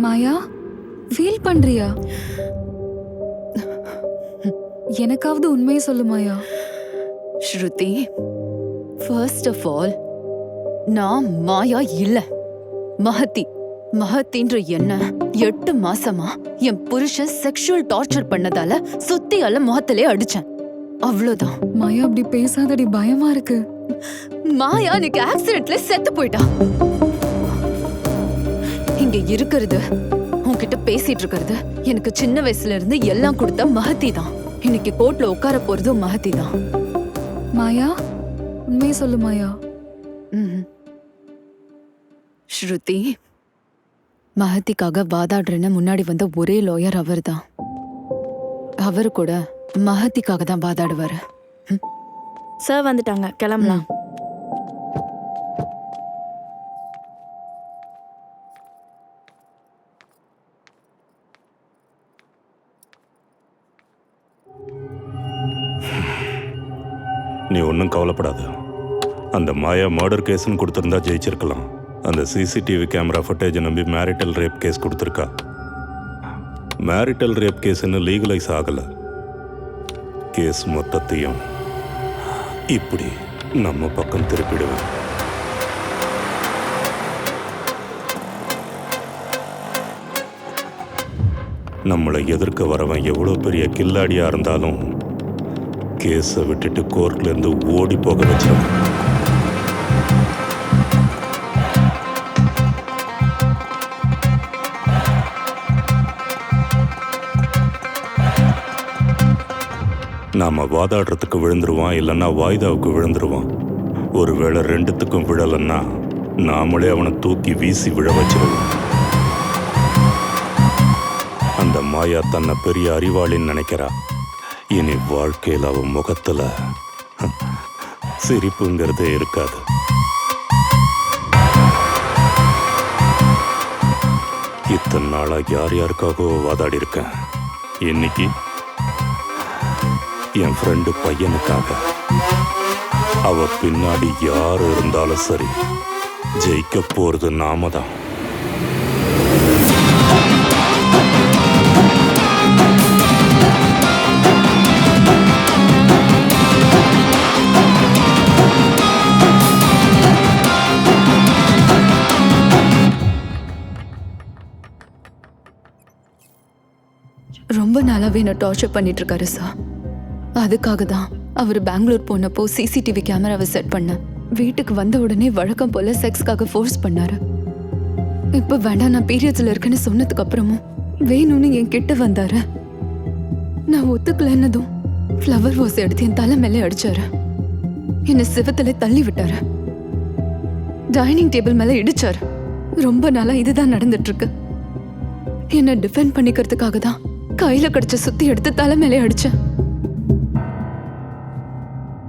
மாயா, feel பண்றியா? எனக்காவது உண்மையை சொல்லு மாயா. ஸ்ருதி, ஃபர்ஸ்ட் ஆஃப் ஆல் நான் மாயா இல்ல, மஹதி. மஹத்தின்ற என்ன 8 மாசமா என் புருஷன் செக்ஷுவல் டார்ச்சர் பண்ணதால சுத்தியால முகத்திலே அடிச்சேன், அவ்வளவுதான். மாயா அப்படி பேசாதடி, பயமா இருக்கு. மாயா எனக்கு ஆக்சிடென்ட்ல செத்து போயிட்டா. இங்க இருக்கிறது, உன்கிட்ட பேசிட்டு இருக்கிறது, எனக்கு சின்ன வயசுல இருந்து எல்லாம் கொடுத்த மஹதி தான். இன்னைக்கு கோர்ட்ல உட்கார போறதும் மஹதி தான். மாயா, உண்மையை சொல்லு மாயா. ஸ்ருதி, மஹதிக்காக வாதாடுறேன்னு முன்னாடி வந்த ஒரே லாயர் அவர் தான். அவரு கூட மஹதிக்காக தான் வாதாடுவாரு. சார் வந்துட்டாங்க, கிளம்பலாம். நீ ஒன்றும் கவலைப்படாத. அந்த மாயா மர்டர் கேஸ்ன்னு கொடுத்துருந்தா ஜெயிச்சிருக்கலாம். அந்த சிசிடிவி கேமரா ஃபுட்டேஜை நம்பி மேரிட்டல் ரேப் கேஸ் கொடுத்துருக்கா. மேரிட்டல் ரேப் கேஸ்ன்னு லீகலைஸ் ஆகலை. கேஸ் மொத்தத்தையும் இப்படி நம்ம பக்கம் திருப்பிடுவேன். நம்மளை எதிர்க்க வரவன் எவ்வளோ பெரிய கில்லாடியா இருந்தாலும் கேஸை விட்டுட்டு கோர்ட்ல இருந்து ஓடி போக வச்சிடும். நாம வாதாடுறதுக்கு விழுந்துருவான், இல்லைன்னா வாய்தாவுக்கு விழுந்துருவான். ஒருவேளை ரெண்டுத்துக்கும் விழலைன்னா நாமளே அவனை தூக்கி வீசி விழ வச்சிருவோம். அந்த மாயா தன்னை பெரிய அறிவாளின்னு நினைக்கிறா. இனி வாழ்க்கையில் அவன் முகத்துல சிரிப்புங்கிறதே இருக்காது. இத்தனை நாளா யார் யாருக்காகவோ வாதாடி இருக்கேன். இன்னைக்கு என் ஃப்ரெண்டு பையனுக்காக. அவ பின்னாடி யார் இருந்தாலும் சரி, ஜெயிக்க போறது நாம தான். ரொம்ப நாளாவே என்ன டார்ச்சர் பண்ணிட்டு இருக்காரு சார். அதுக்காக தான் அவர் பெங்களூர் போனப்போ சிசிடிவி கேமராவை செட் பண்ண. வீட்டுக்கு வந்த உடனே வழக்கம் போல செக்ஸ்க்காக ஃபோர்ஸ் பண்ணாரு. இப்ப வேண்டாம் நான் பீரியட்ஸ்ல இருக்குன்னு சொன்னதுக்கு அப்புறமும் வேணும்னு என் கிட்ட வந்தாரு. நான் ஒத்துக்கலன்னதும் ஃப்ளவர் வாஸ் எடுத்து என் தலை மேலே அடிச்சாரு. என்னை சிவத்துல தள்ளி விட்டாரு. டைனிங் டேபிள் மேல இடிச்சாரு. ரொம்ப நாளா இதுதான் நடந்துட்டு இருக்கு. என்ன டிஃபெண்ட் பண்ணிக்கிறதுக்காக தான் கையில கிடைச்ச சுத்தி எடுத்து தலை மேலே அடிச்சேன்.